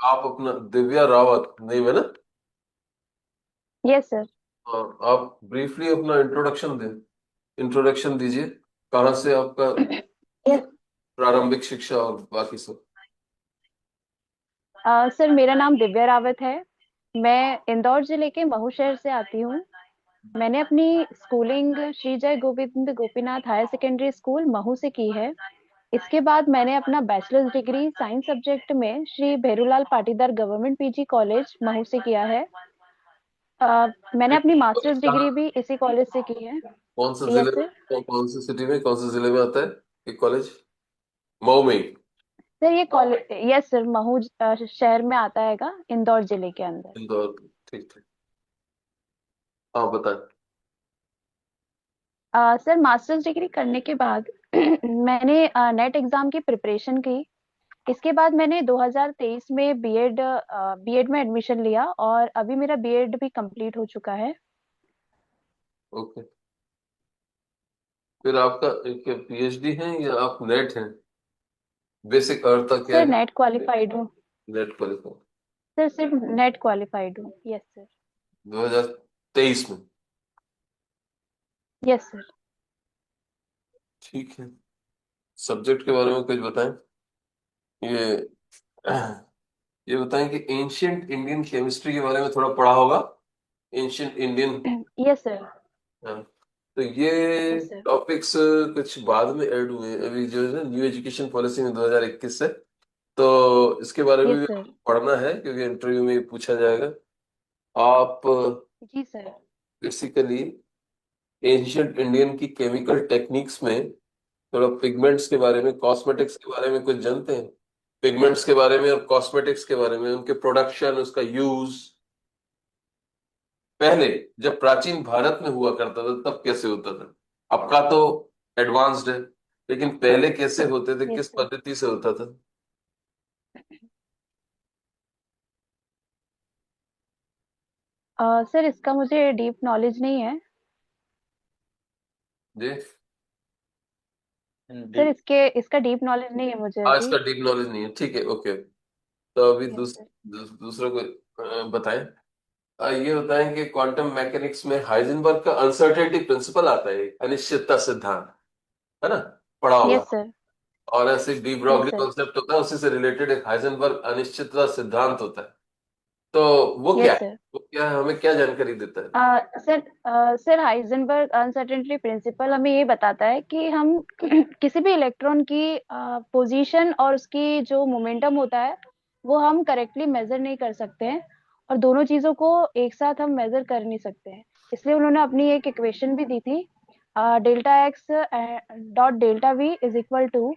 आप अपना दिव्या रावत नहीं है ना? Yes sir. हाँ, आप ब्रीफली अपना इंट्रोडक्शन दीजिए। कहाँ से आपका यस प्रारंभिक शिक्षा और बाकी सब। सर, मेरा नाम दिव्या रावत है। मैं इंदौर जिले के महू शहर से आती हूँ। मैंने अपनी schooling Shri Jai Govind Gopinath higher secondary school Mhow से की है। इसके बाद मैंने अपना बैचलर्स डिग्री साइंस सब्जेक्ट में Shri Bherulal Patidar government PG college Mhow से किया है। मैंने अपनी मास्टर्स डिग्री कहाँ? भी इसी कॉलेज से की है। कौन से जिले यस में? सर। कौन से सिटी में, कौन से जिले में आता है ये कॉलेज? मऊ में ही? सर ये कॉलेज, यस सर, महू शहर में आता है, इंदौर जिले के अंदर। इंदौर। ठीक ठीक। हाँ बताएं। सर, मास्टर्स डिग्री करने के बाद मैंने नेट एग्जाम की प्रिपरेशन की। इसके बाद मैंने 2023 में बीएड में एडमिशन लिया और अभी मेरा बीएड भी कंप्लीट हो चुका है। ओके। फिर आपका एक पीएचडी है या आप नेट हैं? बेसिक अर्थ क्या सर है? नेट क्वालिफाइड हूँ। Net qualify. सर सिर्फ नेट क्वालिफाइड हूँ, यस सर। 2023 में? Yes sir. ठीक है। सब्जेक्ट के बारे में कुछ बताएं। ये ये बताएं कि एंशियंट इंडियन केमिस्ट्री के बारे में थोड़ा पढ़ा होगा। Ancient Indian. Yes sir. हाँ। तो ये यस सर। टॉपिक्स कुछ बाद में ऐड हुए हैं अभी जो है ना, न्यू एजुकेशन पॉलिसी में 2021 से। तो इसके बारे में यस भी सर। आपको पढ़ना है क्योंकि इंटरव्यू में ये पूछा जाएगा। आप जी सर। बेसिकली एंशियंट इंडियन की केमिकल टेक्निक्स में थोड़ा पिगमेंट्स के बारे में, कॉस्मेटिक्स के बारे में कुछ जानते हैं? पिगमेंट्स के बारे में और कॉस्मेटिक्स के बारे में, उनके प्रोडक्शन, उसका यूज पहले जब प्राचीन भारत में हुआ करता था तब कैसे होता था। अब का तो एडवांस्ड है, लेकिन पहले कैसे होते थे, यस किस सर। पद्धति से होता था? सर इसका मुझे डीप नॉलेज नहीं है। जी। Sir deep. इसका डीप नॉलेज नहीं है मुझे आज अभी। का डीप नॉलेज नहीं है, ठीक है, ओके। तो अभी यस सर। दूसरों को बताएं। ये बताएं कि क्वांटम मैकेनिक्स में हाइजेनबर्ग का अनसर्टेनिटी प्रिंसिपल आता है, अनिश्चितता सिद्धांत, है ना? पढ़ा होगा। Yes sir. और ऐसे D yes Broglie sir. Concept होता है, उसी से रिलेटेड एक हाइजेनबर्ग अनिश्चितता सिद्धांत होता है। तो वो क्या यस है? सर। वो क्या है, हमें क्या जानकारी देता है? सर हाइजेनबर्ग अनसर्टेनिटी प्रिंसिपल हमें ये बताता है कि हम किसी भी इलेक्ट्रॉन की पोजीशन और उसकी जो मोमेंटम होता है वो हम करेक्टली मेजर नहीं कर सकते हैं। और दोनों चीजों को एक साथ हम मेजर कर नहीं सकते हैं। इसलिए उन्होंने अपनी एक इक्वेशन भी दी थी, delta x dot delta v is equal to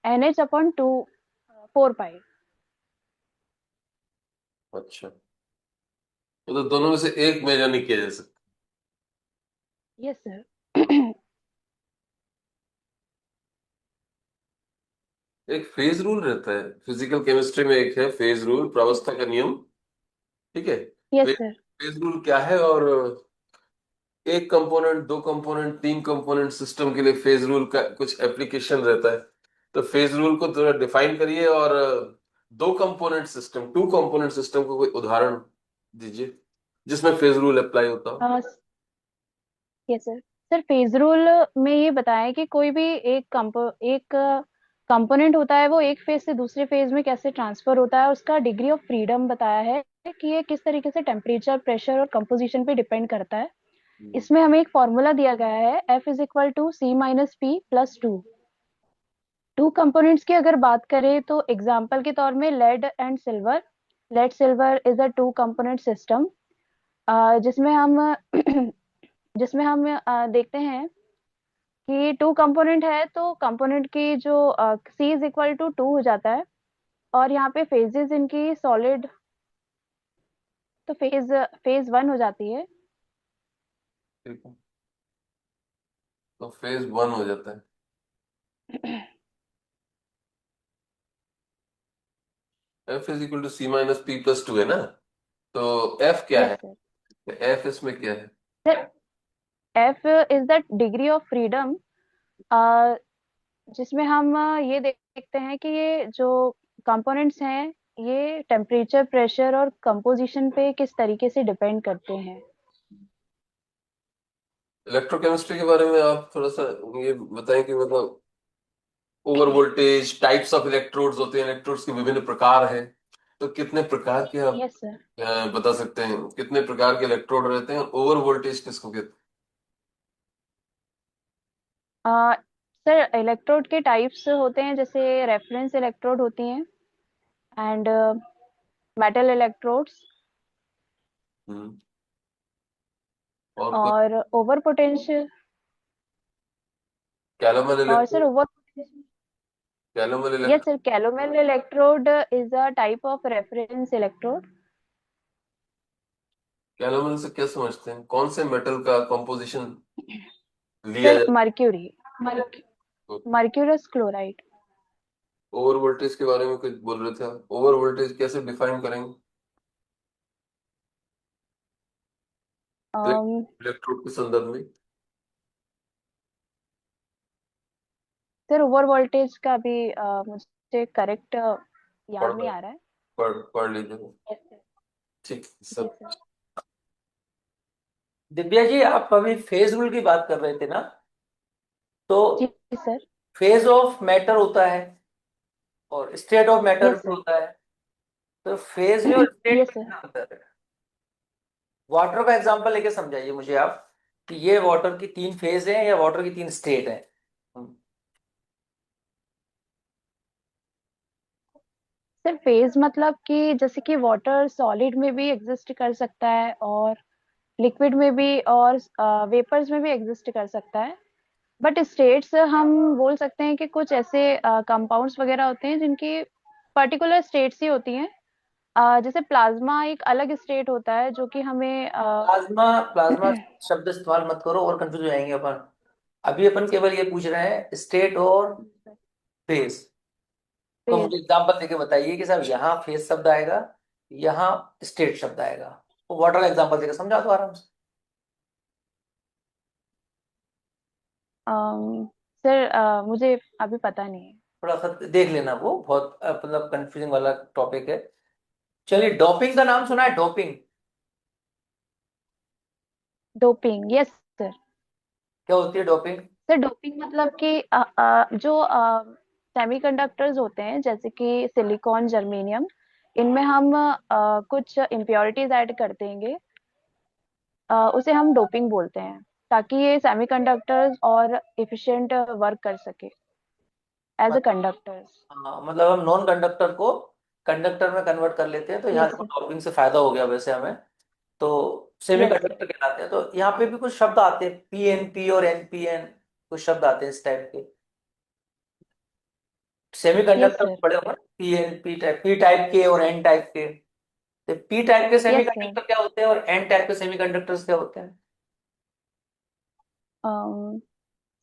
NH upon 2 4 pi. अच्छा। तो दोनों में से एक मेजर नहीं किया जा सकता? Yes sir. एक फेज रूल रहता है फिजिकल केमिस्ट्री में, एक है फेज रूल, प्रावस्था का नियम। ठीक है। Yes phase sir. Phase rule क्या है, और एक कंपोनेंट, दो कंपोनेंट, तीन कंपोनेंट सिस्टम के लिए फेज रूल का कुछ एप्लीकेशन रहता है। तो फेज रूल को थोड़ा डिफाइन करिए, और दो component system, two component system को कोई उदाहरण दीजिए जिसमें फेज रूल अप्लाई होता हो। Yes sir. Sir phase rule में ये बताया कि कोई भी एक कंपोनेंट होता है वो एक फेज से दूसरे फेज में कैसे ट्रांसफर होता है, उसका डिग्री ऑफ फ्रीडम बताया है कि ये किस तरीके से टेम्परेचर, प्रेशर और कंपोजिशन पे डिपेंड करता है। हम्म। इसमें हमें एक फॉर्मूला दिया गया है, F is equal to C-P+2। Two components की अगर बात करें तो एग्जाम्पल के तौर में lead and silver. Lead silver is a two component system, जिसमें हम देखते हैं कि टू कंपोनेंट है तो कंपोनेंट की जो C इज इक्वल टू 2 हो जाता है। और यहाँ पे फेजेस इनकी सॉलिड, तो फेज 1 हो जाती है। ठीक है। तो फेज वन हो जाता है। F is equal to C-P+2 है ना? तो एफ क्या यस है? सर। एफ इसमें क्या है? Sir F is the degree of freedom, जिसमें हम ये देखते हैं कि ये जो कंपोनेंट्स हैं ये टेम्परेचर, प्रेशर और कंपोजिशन पे किस तरीके से डिपेंड करते हैं। इलेक्ट्रोकेमिस्ट्री के बारे में आप थोड़ा सा ये बताएं कि मतलब over voltage, types of electrodes होते हैं, इलेक्ट्रोड्स के विभिन्न प्रकार हैं, तो कितने प्रकार के आप यस सर। बता सकते हैं, कितने प्रकार के इलेक्ट्रोड रहते हैं, ओवर वोल्टेज किसको कहते सर इलेक्ट्रोड के टाइप्स होते हैं, जैसे रेफरेंस इलेक्ट्रोड होती हैं, एंड मेटल इलेक्ट्रोड्स, हैं? और कोई? और ओवर पोटेंशियल। कैलोमल और sir electrode? Over, calomel yes electrode? Sir, calomel electrode is a type of reference electrode. Calomel से क्या समझते हैं, कौन से मेटल का कंपोजिशन लिया सर जाए? Mercury, mercurous chloride. Over voltage के बारे में कुछ बोल रहे थे आप, ओवर वोल्टेज कैसे डिफाइन करेंगे इलेक्ट्रोड के संदर्भ में? सर ओवर वोल्टेज का भी मुझे करेक्ट याद पढ़ नहीं आ रहा है। पढ़ लीजिए। Yes sir. ठीक जी सब। सर। दिव्या जी, आप अभी फेज रूल की बात कर रहे थे ना? तो जी सर। फेज ऑफ मैटर होता है और स्टेट ऑफ मैटर यस भी सर। होता है। तो फेज में और स्टेट यस में सर। क्या अंतर है? वाटर का एग्जांपल लेके समझाइए मुझे आप कि ये वाटर की तीन फेज है या वाटर की तीन स्टेट है। हम्म, सर फेज मतलब कि जैसे कि वाटर सॉलिड में भी एग्जिस्ट कर सकता है, और लिक्विड में भी, और वेपर्स में भी एग्जिस्ट कर सकता है। बट स्टेट्स हम बोल सकते हैं कि कुछ ऐसे कंपाउंड्स वगैरह होते हैं जिनकी पर्टिकुलर स्टेट्स ही होती हैं। जैसे प्लाज्मा एक अलग स्टेट होता है जो कि हमें प्लाज्मा प्लाज्मा शब्द इस्तेमाल मत करो और कंफ्यूज हो जाएंगे अपन। अभी अपन केवल ये पूछ रहे हैं स्टेट और फेज। तो फेज। मुझे एग्जांपल देके बताइए कि साहब यहाँ फेज शब्द आएगा, यहाँ स्टेट शब्द आएगा। वो वाटर का एग्जांपल देके समझा दो आराम से। सर मुझे अभी पता नहीं है। थोड़ा सा देख लेना, वो बहुत मतलब कंफ्यूजिंग वाला टॉपिक है। चलिए, डोपिंग का नाम सुना है? Doping doping, yes sir. क्या होती है डोपिंग? सर डोपिंग मतलब कि जो सेमीकंडक्टर्स होते हैं, जैसे कि सिलिकॉन, जर्मेनियम, इनमें हम कुछ इम्प्योरिटीज ऐड कर देंगे, उसे हम डोपिंग बोलते हैं, ताकि ये सेमीकंडक्टर्स और इफिशिएंट वर्क कर सके एज अ कंडक्टर्स। हाँ, मतलब हम नॉन कंडक्टर को कंडक्टर में कन्वर्ट कर लेते हैं, तो यहाँ यस देखो सर। डोपिंग से फायदा हो गया वैसे हमें। तो सेमी यस सर। कंडक्टर कहलाते हैं। तो यहाँ पे भी कुछ शब्द आते हैं, पीएनपी और एनपीएन, कुछ शब्द आते हैं इस टाइप के। Semi yes conductor sir. बड़े होंगे, पीएनपी टाइप, पी टाइप के और एन टाइप के। तो पी टाइप के सेमी यस सर। कंडक्टर क्या होते हैं और एन टाइप के सेमी कंडक्टर्स क्या होते हैं?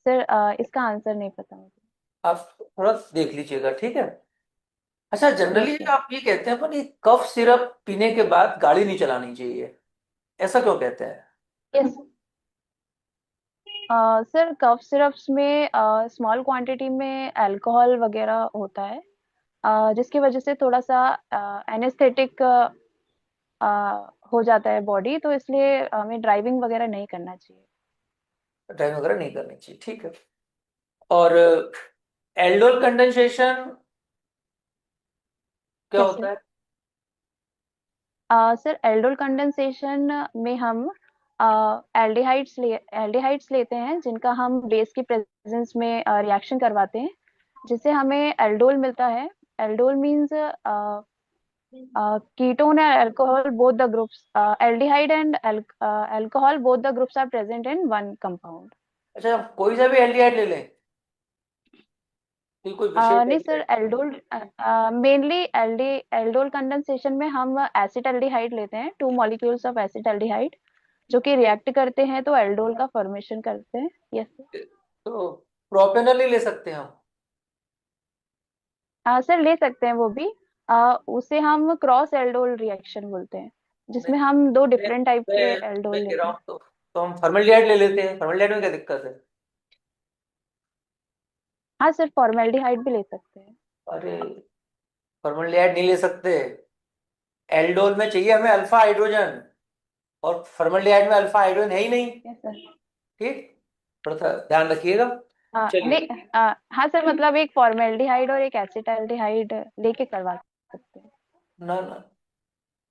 सर इसका आंसर नहीं पता मुझे। आप थोड़ा देख लीजिएगा, ठीक है? अच्छा, जनरली यस सर। आप ये कहते हैं अपन, ये कफ सिरप पीने के बाद गाड़ी नहीं चलानी चाहिए, ऐसा क्यों कहते हैं? यस सर, कफ सिरप्स में स्मॉल क्वांटिटी में अल्कोहल वगैरह होता है, जिसकी वजह से थोड़ा सा एनेस्थेटिक हो जाता है बॉडी, तो इसलिए हमें ड्राइविंग वगैरह नहीं करना चाहिए। ड्राइविंग वगैरह नहीं करनी चाहिए, ठीक है। और एल्डोल कंडेंसेशन क्या कैसे? होता है? सर एल्डोल कंडेंसेशन में हम एल्डिहाइड्स लेते हैं, जिनका हम बेस की प्रेजेंस में रिएक्शन करवाते हैं, जिससे हमें एल्डोल मिलता है। Aldol means ketone and alcohol, both the groups, aldehyde and alcohol, both the groups are present in one compound. अच्छा, हम कोई सा भी एल्डिहाइड ले लें कि कोई विशेष नहीं sir, aldehyde? Aldol mainly aldol condensation में हम एसिटाल्डिहाइड लेते हैं, 2 मॉलिक्यूल्स ऑफ एसिटाल्डिहाइड, जो कि रिएक्ट करते हैं तो एल्डोल का फॉर्मेशन करते हैं। Yes sir. तो प्रोपेनल ही ले सकते हैं हम? सर ले सकते हैं वो भी। उसे हम क्रॉस एल्डोल रिएक्शन बोलते हैं, नहीं, जिसमें हम दो मैं डिफरेंट टाइप के मैं एल्डोल कह रहा लेते हैं। हूँ तो हम फॉर्मल्डिहाइड ले लेते हैं। फॉर्मल्डिहाइड में क्या दिक्कत है? हाँ सर, फॉर्मेल्डिहाइड भी ले सकते हैं। अरे, फॉर्मल्डिहाइड नहीं ले सकते। एल्डोल में चाहिए हमें अल्फा हाइड्रोजन, और फॉर्मल्डिहाइड में अल्फा हाइड्रोजन है ही नहीं। Yes sir. ठीक, थोड़ा सा ध्यान रखिएगा। चलिए, नहीं, हाँ सर, मतलब एक फॉर्मेल्डिहाइड और एक एसिटाल्डिहाइड लेके करवा सकते हैं। ना ना,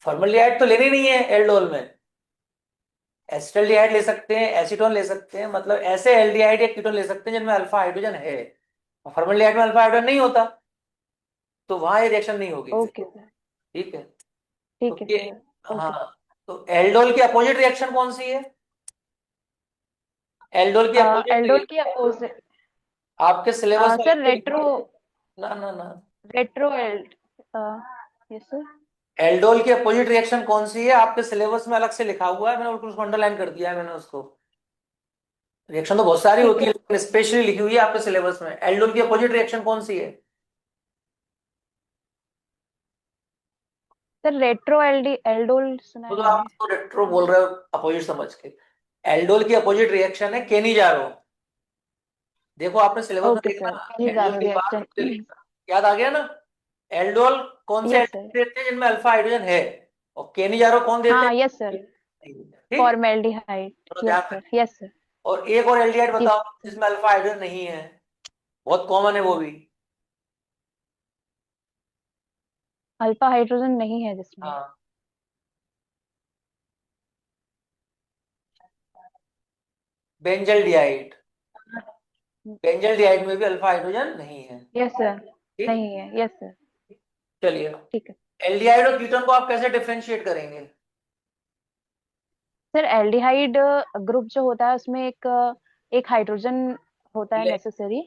फॉर्मल्डिहाइड तो लेनी नहीं है एल्डोल में। एसिटाल्डिहाइड ले सकते हैं, एसीटोन ले सकते हैं, मतलब ऐसे एल्डिहाइड या कीटोन ले सकते हैं जिनमें अल्फा हाइड्रोजन है। और फॉर्मल्डिहाइड में अल्फा हाइड्रोजन नहीं होता, तो वहां ये रिएक्शन नहीं होगी फिर। Okay sir. ठीक है। ठीक तो है ये, सर। हाँ, ओके। तो एल्डोल की अपोजिट रिएक्शन कौन सी है? एल्डोल की अपोजिट एल्डोल की अपोजिट, आपके सिलेबस में अलग सर से लिखा रेट्रो, हुआ है। ना ना ना, रेट्रो एल्ड, यस सर। एल्डोल की अपोजिट रिएक्शन कौन सी है आपके सिलेबस में अलग से लिखा हुआ है, मैंने बिल्कुल उसको अंडरलाइन कर दिया है मैंने उसको। रिएक्शन तो बहुत सारी ठीक होती है है, लेकिन स्पेशली लिखी हुई है आपके सिलेबस में। एल्डोल की अपोजिट रिएक्शन कौन सी है? सर, रेट्रो एल्डी एल्डोल सुना वो है तो आप मैंने। उसको रेट्रो बोल रहे हो अपोजिट समझ के। एल्डोल की अपोजिट रिएक्शन है केनिजारो। देखो आपने सिलेबस में ओके देखा सर, ना, एल्डोल कैनिजारो के रिएक्शन। बाद याद आ गया ना। एल्डोल कौन से यस सर। एल्डिहाइड देते हैं जिनमें अल्फा हाइड्रोजन है, और केनिजारो कौन देते हाँ, हैं? Yes sir. नहीं है। ठीक, फॉर्मेल्डिहाइड। थोड़ा यस ध्यान सर, रखिए। Yes sir. और एक और एल्डिहाइड जी बताओ सर। जिसमें अल्फा हाइड्रोजन नहीं है, बहुत कॉमन है वो भी। अल्फा हाइड्रोजन नहीं है जिसमें। हाँ, बेंजल डिहाइड। बेंजल डिहाइड में भी अल्फा हाइड्रोजन नहीं है। Yes sir. ठीक, नहीं है, यस सर। चलिए। ठीक है एल्डिहाइड और कीटोन को आप कैसे डिफरेंशिएट करेंगे? सर। एल्डिहाइड ग्रुप जो होता है उसमें एक एक हाइड्रोजन होता है नेसेसरी।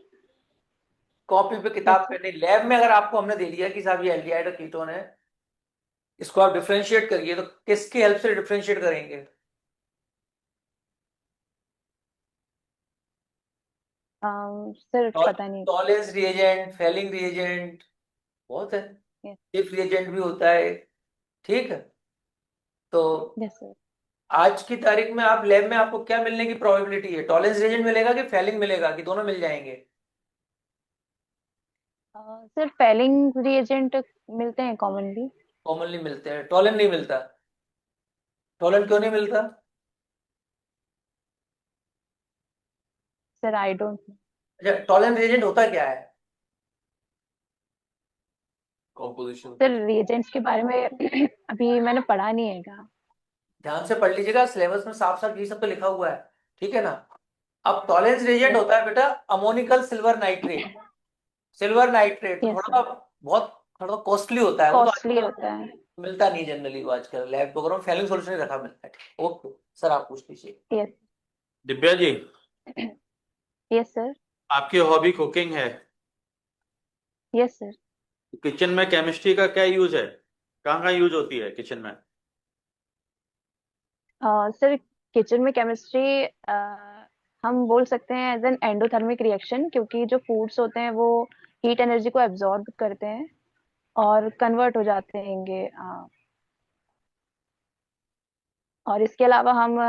कॉपी पे यस किताब पे सर। नहीं, लैब में अगर आपको हमने दे दिया कि साहब ये एल्डिहाइड और कीटोन है, इसको आप डिफरेंशिएट करिए, तो किसकी हेल्प से डिफरेंशिएट करेंगे? सर पता नहीं। टॉलेंस रिएजेंट, फेलिंग रिएजेंट, बहुत है। यस। सिर्फ रिएजेंट भी होता है। ठीक है। तो यस सर। आज की तारीख में आप लैब में आपको क्या मिलने की प्रोबेबिलिटी है? टॉलेंस रिएजेंट मिलेगा कि फेलिंग मिलेगा, कि दोनों मिल जाएंगे? सर, फेलिंग रिएजेंट मिलते हैं कॉमनली। कॉमनली मिलते हैं, टॉलेंट नहीं मिलता। टॉलेंट क्यों नहीं मिलता? Sir I don't. अच्छा, टॉलेंट रिएजेंट होता क्या है? कॉम्पोजिशन। सर रिएजेंट्स के बारे में अभी मैंने पढ़ा नहीं है। ध्यान से पढ़ लीजिएगा, सिलेबस में साफ साफ ये सब तो लिखा हुआ है। ठीक है ना। अब टॉलेंस रिएजेंट यस होता है बेटा ammoniacal silver nitrate. Silver nitrate yes sir. थोड़ा बहुत, थोड़ा कॉस्टली होता है वो तो, कॉस्टली आजकल होता है। मिलता नहीं जनरली, वो आजकल लैब प्रोग्राम फेलिंग सॉल्यूशन रखा मिलता है। ओके सर, आप पूछ लीजिए। Yes. Divya ji, yes sir. आपकी हॉबी कुकिंग है। Yes sir. किचन में केमिस्ट्री का क्या यूज है? कहाँ कहाँ यूज होती है किचन में? सर, किचन में केमिस्ट्री हम बोल सकते हैं एज एन एंडोथर्मिक रिएक्शन, क्योंकि जो फूड्स होते हैं वो हीट एनर्जी को एब्जॉर्ब करते हैं और कन्वर्ट हो जाते हैं। और इसके अलावा हम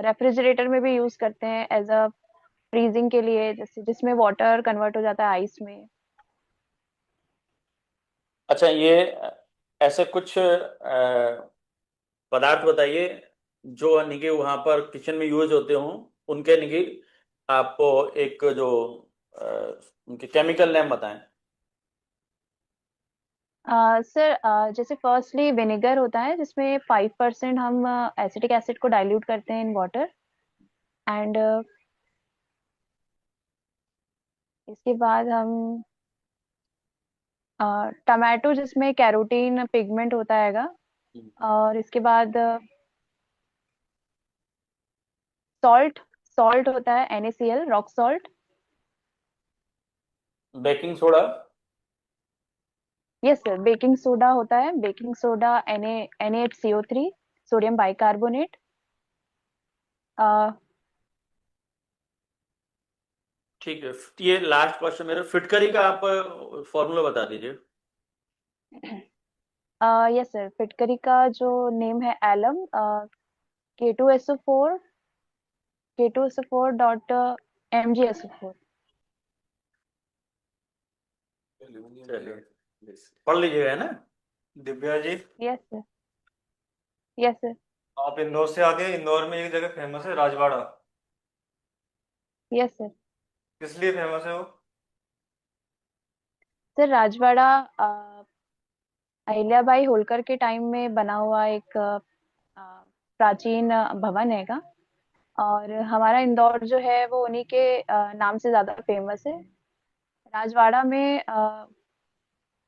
रेफ्रिजरेटर में भी यूज करते हैं एज अ फ्रीजिंग के लिए, जैसे जिसमें वाटर कन्वर्ट हो जाता है आइस में। अच्छा, ये ऐसे कुछ पदार्थ बताइए जो यानी कि वहां पर किचन में यूज होते हों, उनके यानी कि आपको एक जो अ, उनके केमिकल नेम बताएं। सर, जैसे फर्स्टली विनेगर होता है जिसमें 5% हम एसिटिक एसिड को डाइल्यूट करते हैं इन वाटर। एंड इसके बाद हम टमाटो जिसमें कैरोटीन पिगमेंट होता हैगा। और इसके बाद सॉल्ट, सॉल्ट होता है NaCl, rock salt. Baking soda. Yes sir, baking soda होता है, baking soda Na NaHCO3, sodium bicarbonate. ठीक है, ये लास्ट क्वेश्चन मेरा, फिटकरी का आप फॉर्मूला बता दीजिए। यस सर, फिटकरी का जो नेम है alum, K2SO4, K2SO4 dot MgSO4। चलिए, पढ़ लीजिएगा, है ना। Divya ji, yes sir. Yes sir. आप इंदौर से आगे, इंदौर में एक जगह फेमस है राजवाड़ा। Yes sir. किस लिए फेमस है वो? सर राजवाड़ा अहिल्याबाई होलकर के टाइम में बना हुआ एक प्राचीन भवन हैगा। और हमारा इंदौर जो है वो उन्हीं के नाम से ज्यादा फेमस है। राजवाड़ा में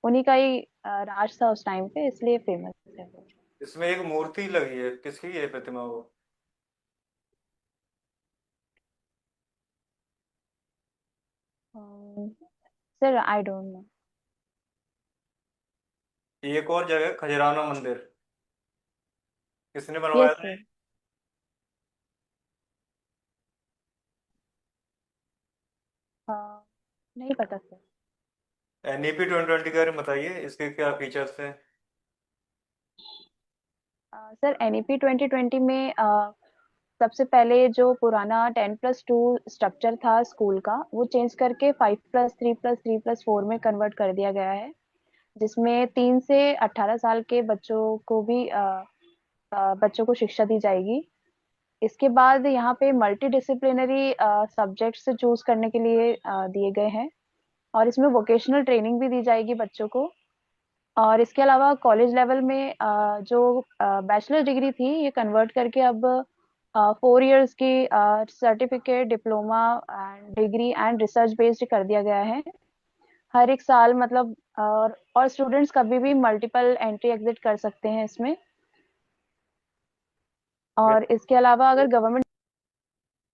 उन्हीं का ही राज था उस टाइम पे, इसलिए फेमस है वो। इसमें एक मूर्ति लगी है, किसकी है प्रतिमा वो? Sir I don't know. एक और जगह खजराना मंदिर, किसने बनवाया यस था सर। ये? नहीं पता सर। एनईपी 2020 के बारे में बताइए, इसके क्या फीचर्स हैं? सर एनईपी 2020 में सबसे पहले जो पुराना 10+2 स्ट्रक्चर था स्कूल का, वो चेंज करके 5+3+3+4 में कन्वर्ट कर दिया गया है, जिसमें 3 से 18 साल के बच्चों को शिक्षा दी जाएगी। इसके बाद यहाँ पे मल्टी डिसिप्लिनरी सब्जेक्ट्स चूज करने के लिए दिए गए हैं, और इसमें वोकेशनल ट्रेनिंग भी दी जाएगी बच्चों को। और इसके अलावा कॉलेज लेवल में जो बैचलर डिग्री थी, ये कन्वर्ट करके अब 4 इयर्स की certificate, diploma and degree and research based कर दिया गया है। हर एक साल मतलब और स्टूडेंट्स कभी भी मल्टीपल एंट्री एग्जिट कर सकते हैं इसमें। और इसके अलावा अगर गवर्नमेंट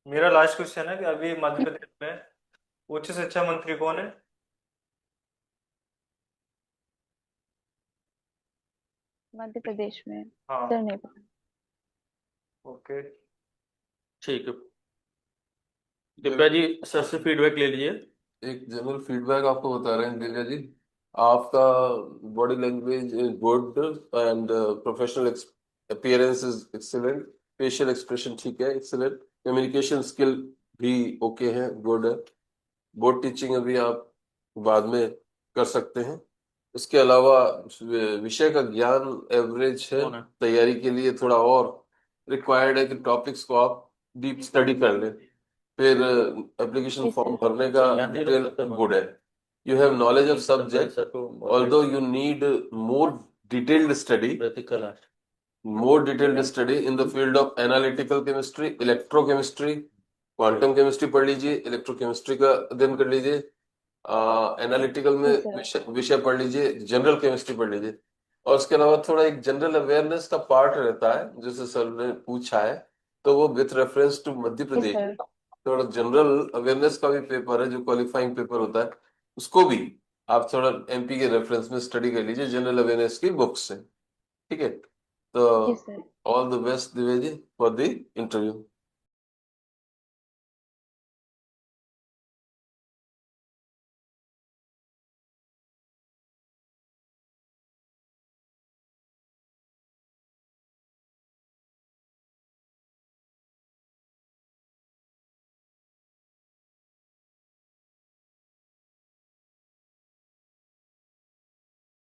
मेरा लास्ट क्वेश्चन है कि अभी मध्य प्रदेश में उच्च शिक्षा मंत्री कौन है? मध्य प्रदेश में सर हाँ। नहीं पता। ओके। ठीक है, दिव्या जी सर से फीडबैक ले लीजिए। एक जनरल फीडबैक आपको बता रहे हैं दिव्या जी। आपका body language is good and professional appearance is excellent. Facial expression ठीक है, एक्सीलेंट। कम्युनिकेशन स्किल भी ओके है, गुड है। बोर्ड टीचिंग अभी आप बाद में कर सकते हैं। इसके अलावा विषय का ज्ञान एवरेज है। कौन है? तैयारी के लिए थोड़ा और रिक्वायर्ड है कि टॉपिक्स को आप डीप स्टडी कर लें। फिर एप्लीकेशन जी फॉर्म सर। भरने का डिटेल गुड है। You have knowledge of subject although you need more detailed study in the field of analytical chemistry, electrochemistry, quantum chemistry पढ़ लीजिए, इलेक्ट्रोकेमिस्ट्री का अध्ययन कर लीजिए, एनालिटिकल जी में सर। विषय पढ़ लीजिए, जनरल केमिस्ट्री पढ़ लीजिए। और उसके अलावा थोड़ा एक जनरल अवेयरनेस का पार्ट रहता है, जैसे सर ने पूछा है, तो वो विथ रेफरेंस टू मध्य जी प्रदेश सर। थोड़ा जनरल अवेयरनेस का भी पेपर है, जो क्वालिफाइंग पेपर होता है, उसको भी आप थोड़ा एमपी के रेफरेंस में स्टडी कर लीजिए, जनरल अवेयरनेस की बुक्स से। ठीक है, तो जी sir. All the best Divya ji for the interview.